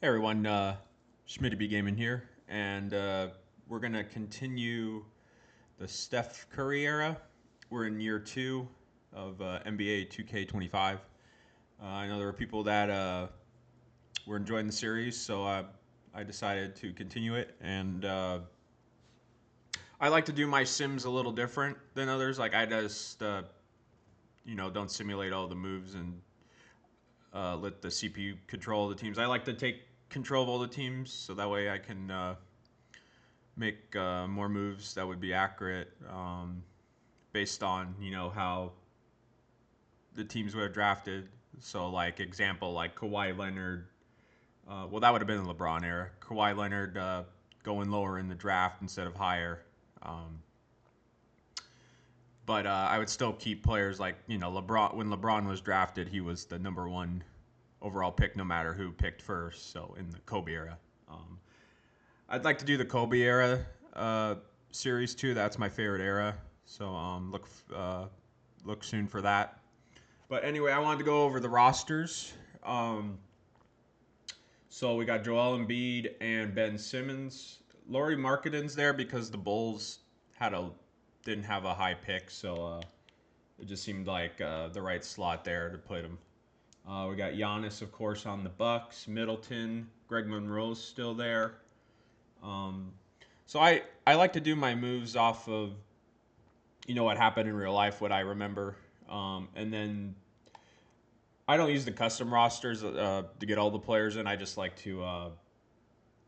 Hey everyone, Schmitty B Gaming here, and we're gonna continue the Steph Curry era. We're in year two of NBA 2K25. I know there were people that were enjoying the series, so I decided to continue it. And I like to do my sims a little different than others. Like I just, don't simulate all the moves and let the CPU control the teams. I like to take control of all the teams, so that way I can make more moves that would be accurate based on how the teams would have drafted. So like example like Kawhi Leonard. Well, that would have been the LeBron era. Kawhi Leonard going lower in the draft instead of higher. Um, but I would still keep players like LeBron. When LeBron was drafted, he was the number one overall pick, no matter who picked first. So in the Kobe era, um, I'd like to do the Kobe era series too. That's my favorite era. So look soon for that. But anyway, I wanted to go over the rosters. Um, so we got Joel Embiid and Ben Simmons. Laurie Markkaden's there because the Bulls had a didn't have a high pick, so it just seemed like the right slot there to put him. We got Giannis, of course, on the Bucks. Middleton, Greg Monroe's still there. Um, so I like to do my moves off of what happened in real life, what I remember, and then I don't use the custom rosters to get all the players in. I just like to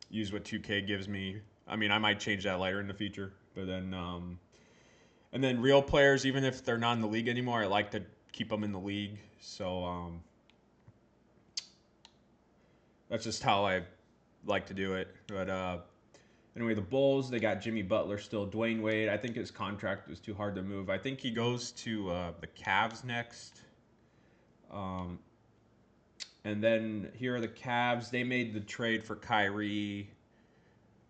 use what 2K gives me. I mean, I might change that later in the future, but then and then real players, even if they're not in the league anymore, I like to keep them in the league. So that's just how I like to do it. But anyway, the Bulls, they got Jimmy Butler still. Dwayne Wade, I think his contract is too hard to move. I think he goes to the Cavs next. Um, and then here are the Cavs. They made the trade for Kyrie.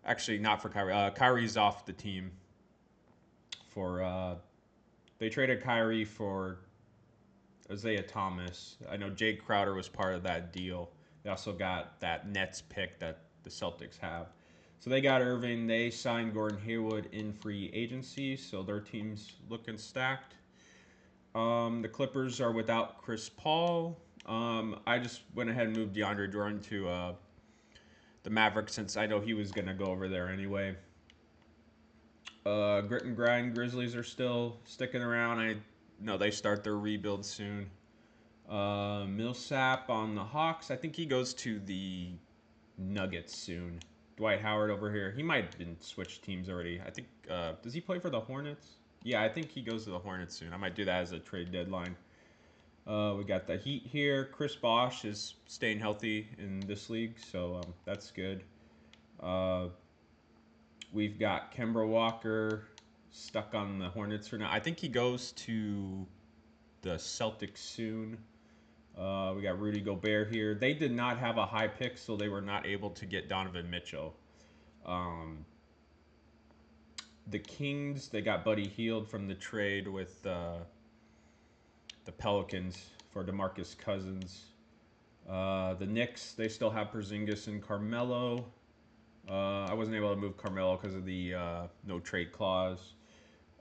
Actually, not for Kyrie. Kyrie's off the team. For they traded Kyrie for Isaiah Thomas. I know Jake Crowder was part of that deal. They also got that Nets pick that the Celtics have. So they got Irving. They signed Gordon Hayward in free agency. So their team's looking stacked. The Clippers are without Chris Paul. I just went ahead and moved DeAndre Jordan to the Mavericks since I know he was going to go over there anyway. Grit and Grind Grizzlies are still sticking around. I know they start their rebuild soon. Millsap on the Hawks. I think he goes to the Nuggets soon. Dwight Howard over here. He might have been switched teams already. I think. Does he play for the Hornets? Yeah, I think he goes to the Hornets soon. I might do that as a trade deadline. We got the Heat here. Chris Bosh is staying healthy in this league, so that's good. Uh, we've got Kemba Walker stuck on the Hornets for now. I think he goes to the Celtics soon. We got Rudy Gobert here. They did not have a high pick, so they were not able to get Donovan Mitchell. Um, the Kings, they got Buddy Hield from the trade with the Pelicans for DeMarcus Cousins. The Knicks, they still have Porzingis and Carmelo. I wasn't able to move Carmelo because of the no trade clause.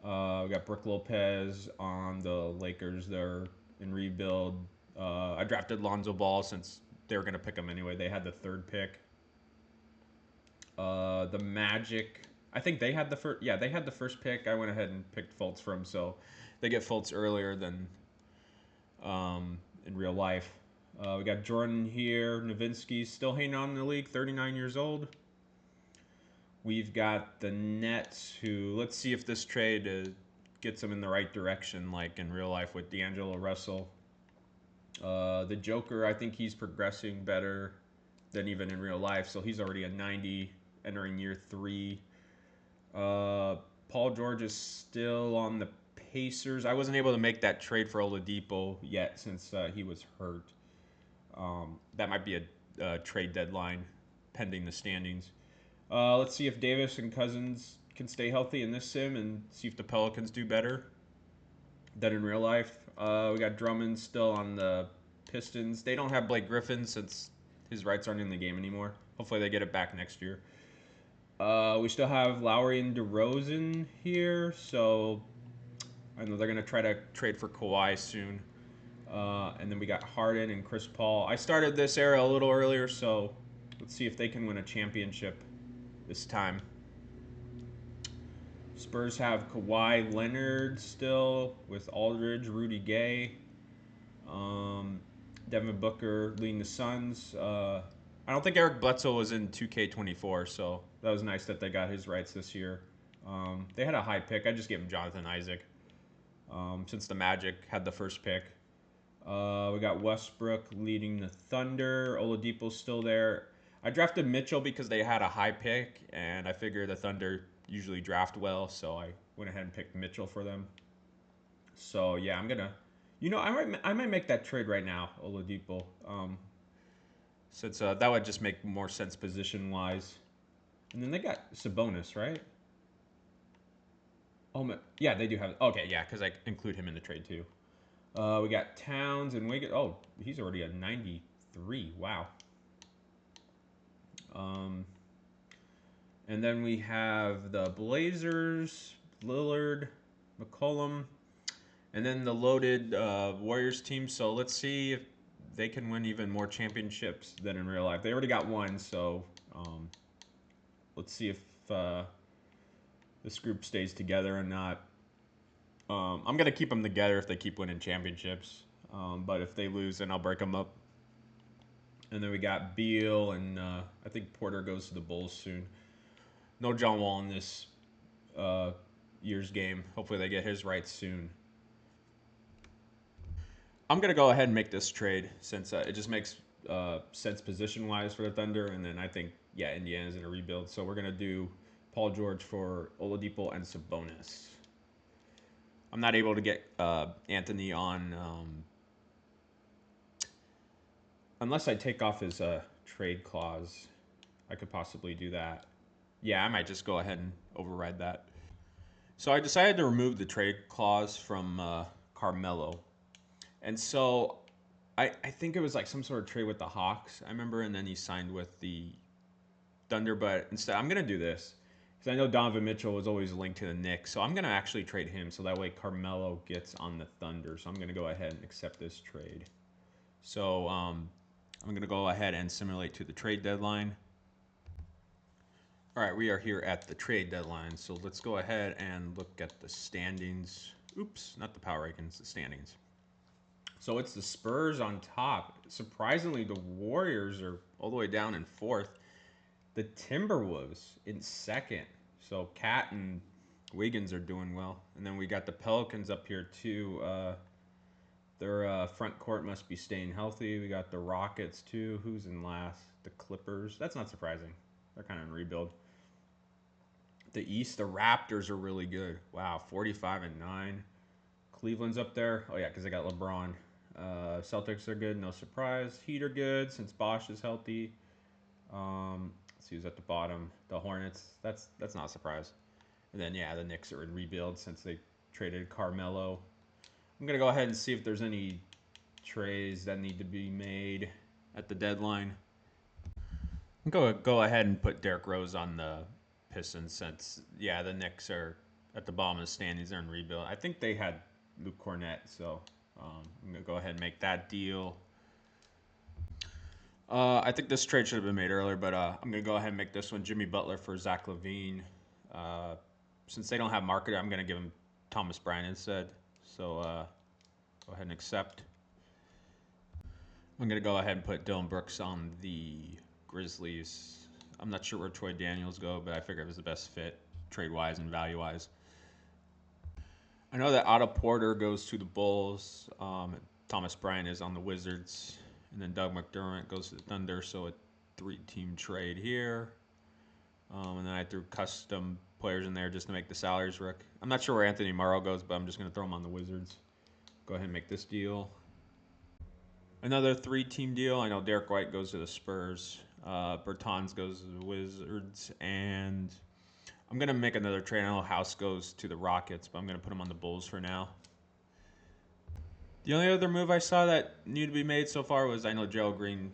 We got Brook Lopez on the Lakers. They're in rebuild. I drafted Lonzo Ball since they were going to pick him anyway. They had the third pick. The Magic, I think they had the first. Yeah, they had the first pick. I went ahead and picked Fultz for him, so they get Fultz earlier than in real life. We got Jordan here. Nowitzki still hanging on in the league, 39 years old. We've got the Nets, who let's see if this trade gets them in the right direction, like in real life with D'Angelo Russell. The Joker, I think he's progressing better than even in real life, so he's already a 90, entering year three. Paul George is still on the Pacers. I wasn't able to make that trade for Oladipo yet since he was hurt. That might be a trade deadline pending the standings. Let's see if Davis and Cousins can stay healthy in this sim and see if the Pelicans do better than in real life. We got Drummond still on the Pistons. They don't have Blake Griffin since His rights aren't in the game anymore. Hopefully they get it back next year. We still have Lowry and DeRozan here, so I know they're gonna try to trade for Kawhi soon. And then we got Harden and Chris Paul. I started this era a little earlier, so let's see if they can win a championship this time. Spurs have Kawhi Leonard still with Aldridge, Rudy Gay, Devin Booker leading the Suns. I don't think Eric Bledsoe was in 2K24, so that was nice that they got his rights this year. They had a high pick. I just gave him Jonathan Isaac since the Magic had the first pick. We got Westbrook leading the Thunder. Oladipo's still there. I drafted Mitchell because they had a high pick, and I figured the Thunder usually draft well, so I went ahead and picked Mitchell for them. So yeah, I'm gonna, I might make that trade right now, Oladipo, since that would just make more sense position wise. And then they got Sabonis, right? Oh yeah, they do have. Okay, yeah, because I include him in the trade too. We got Towns and Wiggins. Oh, he's already at 93. Wow. And then we have the Blazers, Lillard, McCollum, and then the loaded Warriors team. So let's see if they can win even more championships than in real life. They already got one, so let's see if this group stays together or not. I'm going to keep them together if they keep winning championships. But if they lose, then I'll break them up. And then we got Beal, and I think Porter goes to the Bulls soon. No John Wall in this year's game. Hopefully they get his rights soon. I'm going to go ahead and make this trade since it just makes sense position-wise for the Thunder. And then I think, yeah, Indiana's in a rebuild. So we're going to do Paul George for Oladipo and Sabonis. I'm not able to get Anthony on unless I take off his trade clause. I could possibly do that. Yeah, I might just go ahead and override that. So I decided to remove the trade clause from Carmelo. And so I think it was like some sort of trade with the Hawks, I remember, and then he signed with the Thunder. But instead, I'm going to do this. Because I know Donovan Mitchell was always linked to the Knicks. So I'm going to actually trade him so that way Carmelo gets on the Thunder. So I'm going to go ahead and accept this trade. So I'm going to go ahead and simulate to the trade deadline. All right, we are here at the trade deadline. So let's go ahead and look at the standings. Oops, not the power rankings, the standings. So it's the Spurs on top. Surprisingly, the Warriors are all the way down in fourth. The Timberwolves in second. So Cat and Wiggins are doing well. And then we got the Pelicans up here too. Their front court must be staying healthy. We got the Rockets too. Who's in last? The Clippers. That's not surprising. They're kind of in rebuild. The East, the Raptors are really good. Wow, 45-9. Cleveland's up there. Oh yeah, because they got LeBron. Celtics are good, no surprise. Heat are good since Bosch is healthy. Let's see who's at the bottom. The Hornets. That's not a surprise. And then yeah, the Knicks are in rebuild since they traded Carmelo. I'm gonna go ahead and see if there's any trades that need to be made at the deadline. I'm gonna go ahead and put Derrick Rose on the Pistons since yeah, the Knicks are at the bottom of the standings. They're in rebuild. I think they had Luke Cornett, so I'm gonna go ahead and make that deal. I think this trade should have been made earlier, but I'm gonna go ahead and make this one. Jimmy Butler for Zach LaVine. Since they don't have market, I'm gonna give him Thomas Bryant instead. So go ahead and accept. I'm gonna go ahead and put Dillon Brooks on the Grizzlies. I'm not sure where Troy Daniels go, but I figured it was the best fit trade-wise and value-wise. I know that Otto Porter goes to the Bulls. Thomas Bryant is on the Wizards. And then Doug McDermott goes to the Thunder. So a 3-team trade here. And then I threw custom players in there just to make the salaries work. I'm not sure where Anthony Morrow goes, but I'm just going to throw him on the Wizards. Go ahead and make this deal. Another 3-team deal. I know Derek White goes to the Spurs. Bertans goes to the Wizards. And I'm going to make another trade. I know House goes to the Rockets, but I'm going to put him on the Bulls for now. The only other move I saw that needed to be made so far was I know Gerald Green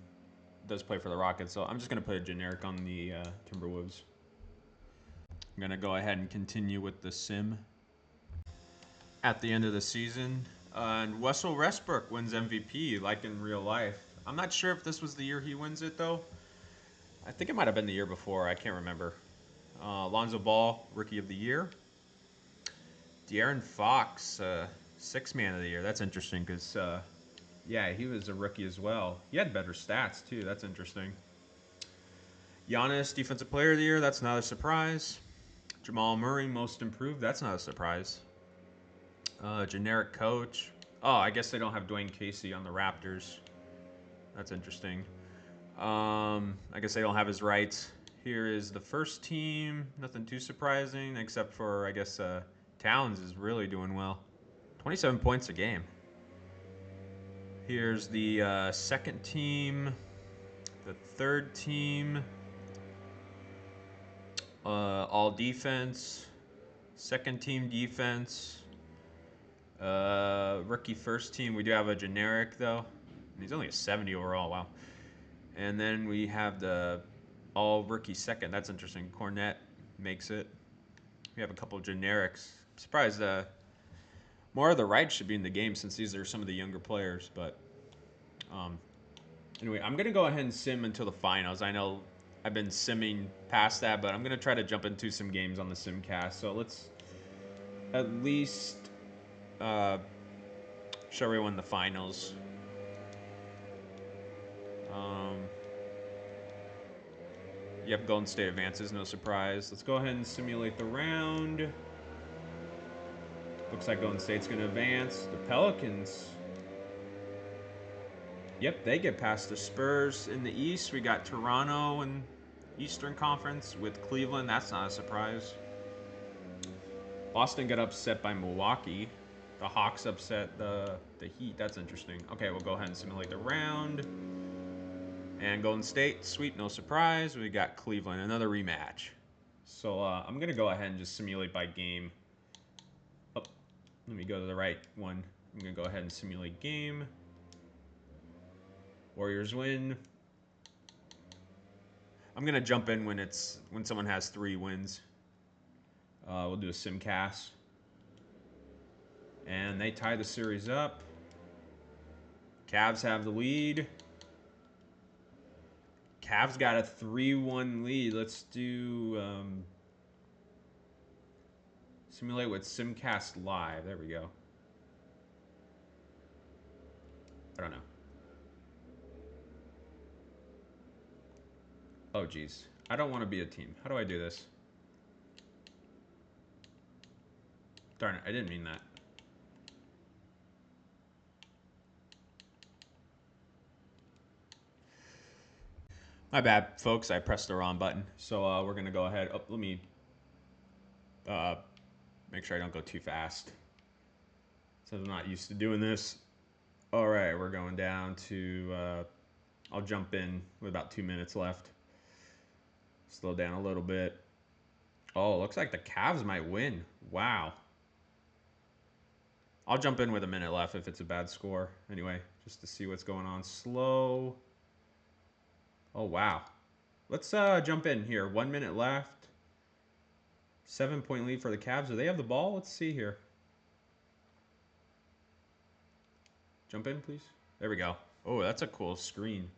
does play for the Rockets, so I'm just gonna put a generic on the Timberwolves. I'm gonna go ahead and continue with the sim at the end of the season. And Russell Westbrook wins MVP, like in real life. I'm not sure if this was the year he wins it though. I think it might have been the year before. I can't remember. Lonzo Ball, Rookie of the Year. De'Aaron Fox, Sixth Man of the Year. That's interesting because, yeah, he was a rookie as well. He had better stats too. That's interesting. Giannis, Defensive Player of the Year. That's not a surprise. Jamal Murray, Most Improved. That's not a surprise. Generic Coach. Oh, I guess they don't have Dwayne Casey on the Raptors. That's interesting. I guess they don't have his rights. Here is the first team. Nothing too surprising, except for, I guess, Towns is really doing well. 27 points a game. Here's the second team. The third team. All defense. Second team defense. Rookie first team. We do have a generic, though. He's only a 70 overall. Wow. And then we have the all rookie second. That's interesting. Cornette makes it. We have a couple of generics. I'm surprised more of the rights should be in the game since these are some of the younger players. But anyway, I'm going to go ahead and sim until the finals. I know I've been simming past that, but I'm going to try to jump into some games on the Simcast. So let's at least show everyone the finals. Yep, Golden State advances, no surprise. Let's go ahead and simulate the round. Looks like Golden State's going to advance. The Pelicans. Yep, they get past the Spurs. In the East, we got Toronto in Eastern Conference with Cleveland. That's not a surprise. Boston got upset by Milwaukee. The Hawks upset the Heat. That's interesting. Okay, we'll go ahead and simulate the round. And Golden State, sweep, no surprise. We got Cleveland, another rematch. So I'm going to go ahead and just simulate by game. Oh, let me go to the right one. I'm going to go ahead and simulate game. Warriors win. I'm going to jump in when someone has 3 wins. We'll do a simcast. And they tie the series up. Cavs have the lead. Cavs got a 3-1 lead. Let's do simulate with Simcast Live. There we go. I don't know. Oh, geez. I don't want to be a team. How do I do this? Darn it. I didn't mean that. My bad, folks. I pressed the wrong button. So we're going to go ahead. Oh, let me make sure I don't go too fast. Since I'm not used to doing this. All right, we're going down to... I'll jump in with about 2 minutes left. Slow down a little bit. Oh, looks like the Cavs might win. Wow. I'll jump in with a minute left if it's a bad score. Anyway, just to see what's going on. Slow. Oh, wow. Let's jump in here. 1 minute left. 7-point lead for the Cavs. Do they have the ball? Let's see here. Jump in, please. There we go. Oh, that's a cool screen.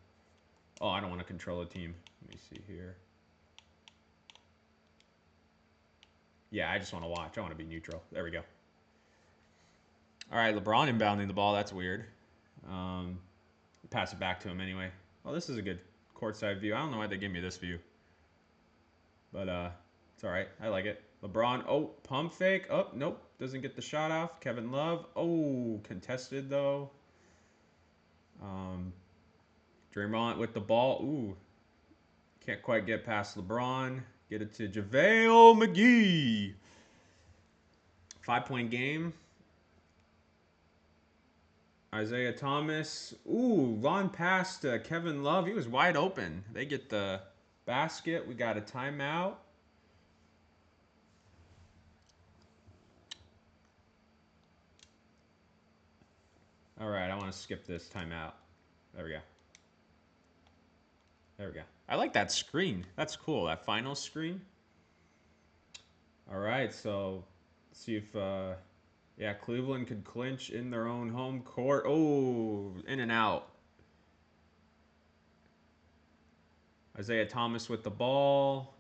Oh, I don't want to control a team. Let me see here. Yeah, I just want to watch. I want to be neutral. There we go. All right, LeBron inbounding the ball. That's weird. Pass it back to him anyway. Oh, this is a good courtside view. I don't know why they gave me this view. But it's all right. I like it. LeBron. Oh, pump fake. Oh, nope. Doesn't get the shot off. Kevin Love. Oh, contested, though. Draymond with the ball. Ooh. Can't quite get past LeBron. Get it to JaVale McGee. 5-point game. Isaiah Thomas. Ooh, long pass to Kevin Love. He was wide open. They get the basket. We got a timeout. All right, I want to skip this timeout. There we go. There we go. I like that screen. That's cool. That final screen. All right, so let's see if yeah, Cleveland could clinch in their own home court. Oh, in and out. Isaiah Thomas with the ball.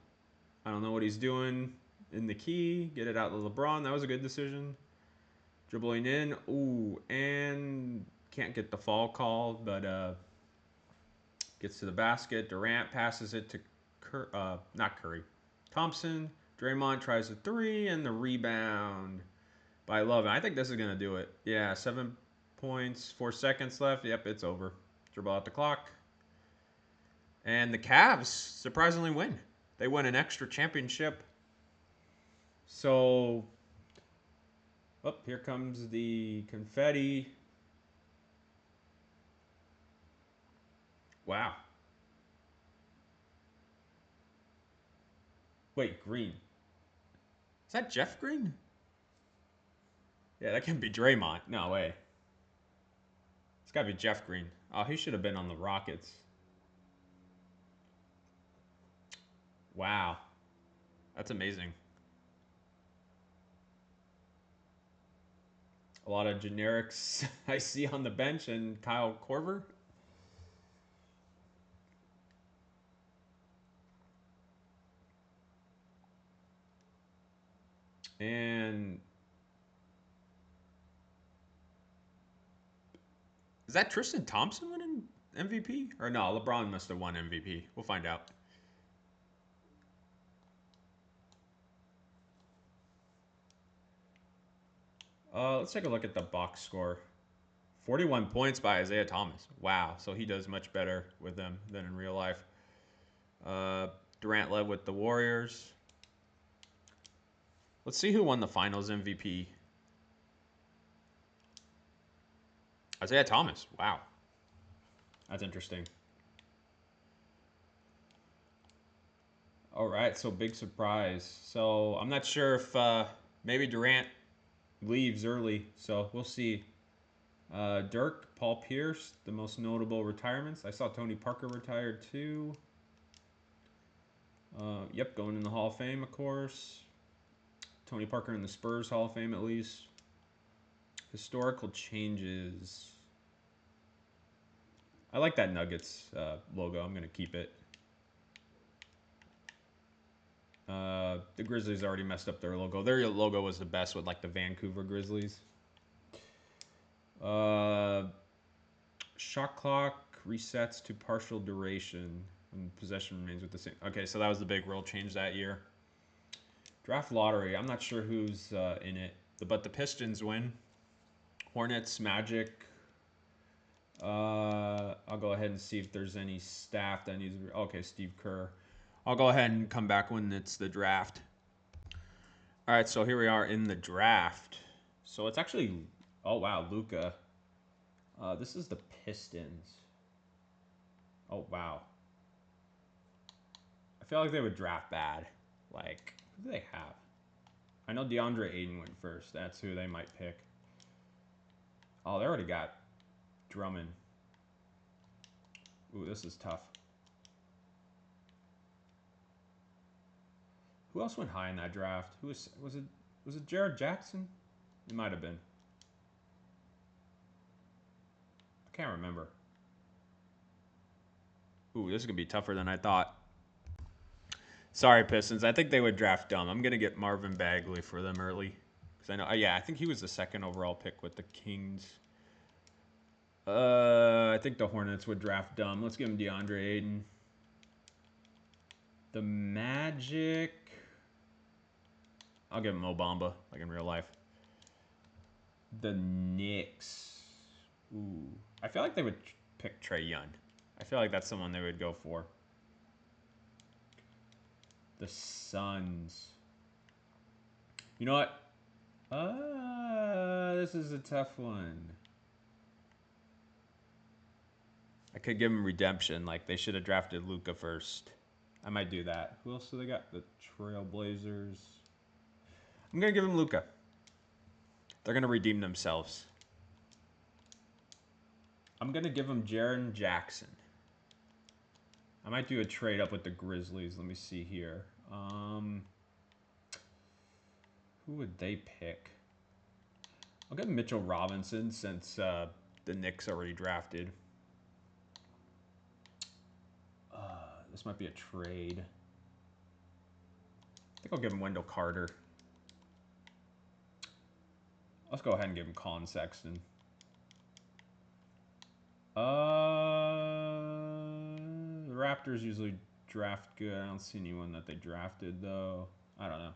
I don't know what he's doing in the key. Get it out to LeBron. That was a good decision. Dribbling in. Ooh, and can't get the fall call, but gets to the basket. Durant passes it to not Curry. Thompson. Draymond tries a three, and the rebound by Love. I think this is going to do it. Yeah, 7 points, 4 seconds left. Yep, it's over. Dribble out the clock. And the Cavs surprisingly win. They win an extra championship. So, oh, here comes the confetti. Wow. Wait, Green. Is that Jeff Green? Yeah, that can't be Draymond. No way. It's got to be Jeff Green. Oh, he should have been on the Rockets. Wow. That's amazing. A lot of generics I see on the bench, and Kyle Korver. And is that Tristan Thompson winning MVP? Or no, LeBron must have won MVP. We'll find out. Let's take a look at the box score. 41 points by Isaiah Thomas. Wow. So he does much better with them than in real life. Durant led with the Warriors. Let's see who won the finals MVP. Isaiah Thomas. Wow. That's interesting. All right. So big surprise. So I'm not sure if maybe Durant leaves early. So we'll see. Dirk, Paul Pierce, the most notable retirements. I saw Tony Parker retired too. Yep, going in the Hall of Fame, of course. Tony Parker in the Spurs Hall of Fame, at least. Historical changes. I like that Nuggets logo. I'm going to keep it. The Grizzlies already messed up their logo. Their logo was the best with like the Vancouver Grizzlies. Shot clock resets to partial duration when possession remains with the same. Okay, so that was the big rule change that year. Draft lottery. I'm not sure who's in it, but the Pistons win. Hornets, Magic. I'll go ahead and see if there's any staff that needs. Okay, Steve Kerr. I'll go ahead and come back when it's the draft. All right, so here we are in the draft. So it's actually, oh wow, Luka. This is the Pistons. Oh wow. I feel like they would draft bad. Like, who do they have? I know DeAndre Ayton went first. That's who they might pick. Oh, they already got Drummond. Ooh, this is tough. Who else went high in that draft? Who was it? Was it Jared Jackson? It might have been. I can't remember. Ooh, this is gonna be tougher than I thought. Sorry, Pistons. I think they would draft dumb. I'm gonna get Marvin Bagley for them early because I know. Yeah, I think he was the second overall pick with the Kings. I think the Hornets would draft dumb. Let's give him DeAndre Ayton. The Magic. I'll give him Mo Bamba, like in real life. The Knicks. Ooh. I feel like they would pick Trae Young. I feel like that's someone they would go for. The Suns. You know what? This is a tough one. I could give them redemption. Like, they should have drafted Luka first. I might do that. Who else do they got? The Trailblazers. I'm going to give them Luka. They're going to redeem themselves. I'm going to give them Jaren Jackson. I might do a trade up with the Grizzlies. Let me see here. Who would they pick? I'll get Mitchell Robinson since the Knicks already drafted. This might be a trade. I think I'll give him Wendell Carter. Let's go ahead and give him Colin Sexton. The Raptors usually draft good. I don't see anyone that they drafted, though. I don't know.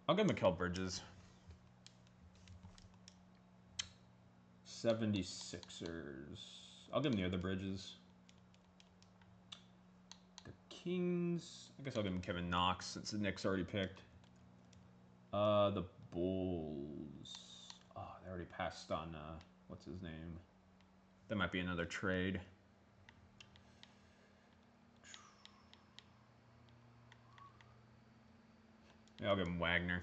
I'll give Mikal Bridges. 76ers. I'll give him the other Bridges. The Kings. I guess I'll give him Kevin Knox since the Knicks already picked. The Bulls. Oh, they already passed on, what's his name? That might be another trade. Yeah, I'll give him Wagner.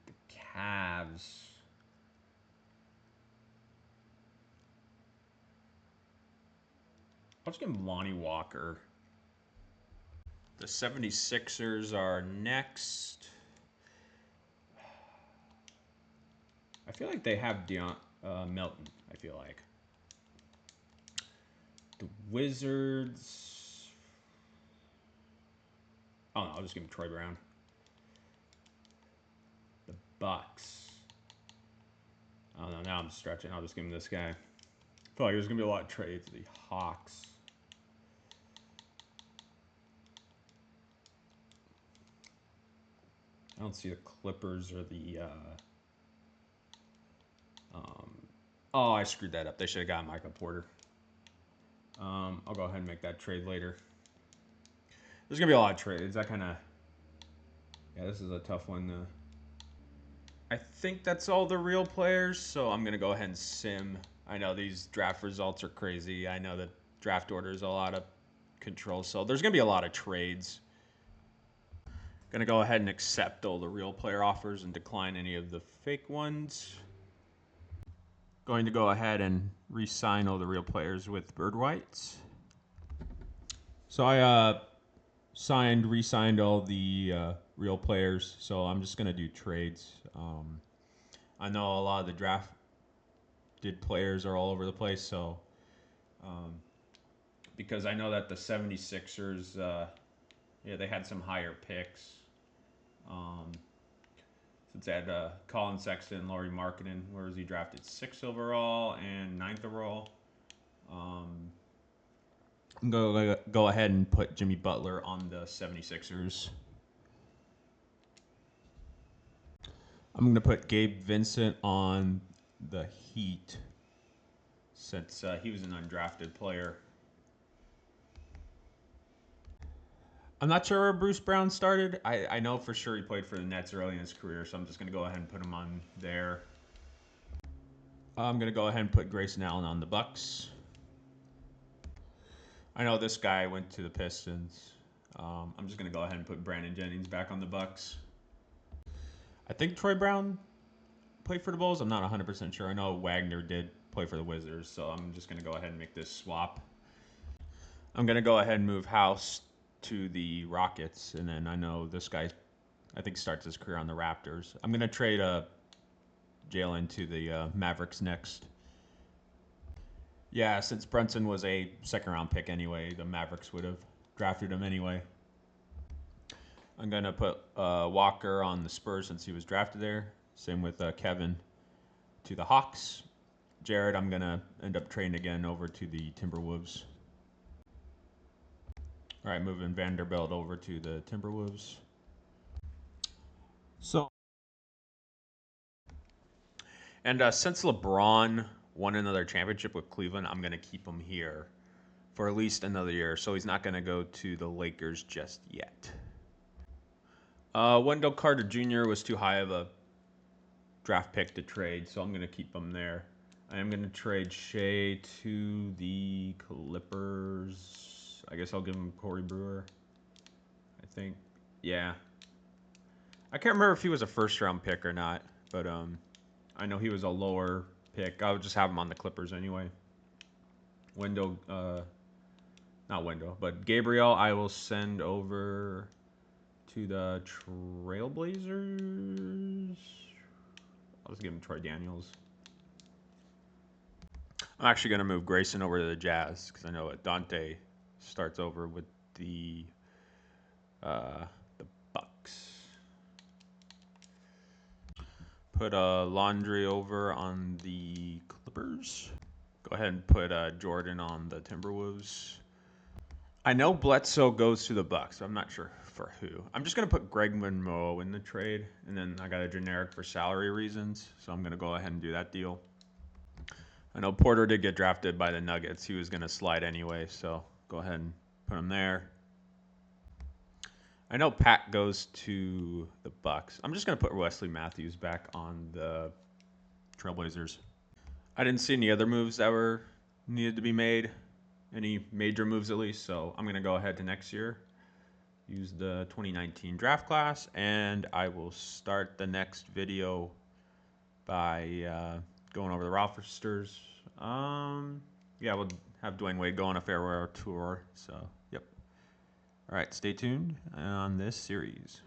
The Cavs. I'll just give him Lonnie Walker. The 76ers are next. I feel like they have Melton, I feel like. The Wizards. Oh no, I'll just give him Troy Brown. The Bucks. I don't know, now I'm stretching. I'll just give him this guy. I feel like there's going to be a lot of trades. The Hawks. I don't see the Clippers or the... oh, I screwed that up. They should have got Michael Porter. I'll go ahead and make that trade later. There's going to be a lot of trades. I kind of... Yeah, this is a tough one. I think that's all the real players, so I'm going to go ahead and sim. I know these draft results are crazy. I know the draft order is a lot of control, so there's going to be a lot of trades. Going to go ahead and accept all the real player offers and decline any of the fake ones. Going to go ahead and re-sign all the real players with Bird Whites. So I re-signed all the real players, so I'm just going to do trades. I know a lot of the drafted players are all over the place, so because I know that the 76ers, yeah, they had some higher picks. Since they had Colin Sexton, Lauri Markkanen, where was he drafted? 6th overall and 9th overall. I'm going to go ahead and put Jimmy Butler on the 76ers. I'm going to put Gabe Vincent on the Heat since he was an undrafted player. I'm not sure where Bruce Brown started. I know for sure he played for the Nets early in his career, so I'm just going to go ahead and put him on there. I'm going to go ahead and put Grayson Allen on the Bucks. I know this guy went to the Pistons. I'm just going to go ahead and put Brandon Jennings back on the Bucks. I think Troy Brown played for the Bulls. I'm not 100% sure. I know Wagner did play for the Wizards, so I'm just going to go ahead and make this swap. I'm going to go ahead and move House to the Rockets, and then I know this guy, I think, starts his career on the Raptors. I'm going to trade Jalen to the Mavericks next. Yeah, since Brunson was a second-round pick anyway, the Mavericks would have drafted him anyway. I'm going to put Walker on the Spurs since he was drafted there. Same with Kevin to the Hawks. Jared, I'm going to end up trading again over to the Timberwolves. All right, moving Vanderbilt over to the Timberwolves. So, and since LeBron won another championship with Cleveland, I'm going to keep him here for at least another year. So he's not going to go to the Lakers just yet. Wendell Carter Jr. was too high of a draft pick to trade, so I'm going to keep him there. I am going to trade Shea to the Clippers. I guess I'll give him Corey Brewer. I think, yeah. I can't remember if he was a first-round pick or not, but I know he was a lower pick. I would just have him on the Clippers anyway. Wendell, not Wendell, but Gabriel, I will send over to the Trailblazers. I'll just give him Troy Daniels. I'm actually going to move Grayson over to the Jazz because I know that Dante starts over with the Bucks. Put Laundry over on the Clippers. Go ahead and put Jordan on the Timberwolves. I know Bledsoe goes to the Bucks. I'm not sure for who. I'm just gonna put Greg Monroe in the trade, and then I got a generic for salary reasons, so I'm gonna go ahead and do that deal. I know Porter did get drafted by the Nuggets. He was gonna slide anyway, so go ahead and put him there. I know Pat goes to the Bucks. I'm just gonna put Wesley Matthews back on the Trailblazers. I didn't see any other moves that were needed to be made, any major moves at least. So I'm gonna go ahead to next year, use the 2019 draft class, and I will start the next video by going over the rosters. Yeah, we'll have Dwayne Wade go on a farewell tour. So, yep. All right, stay tuned on this series.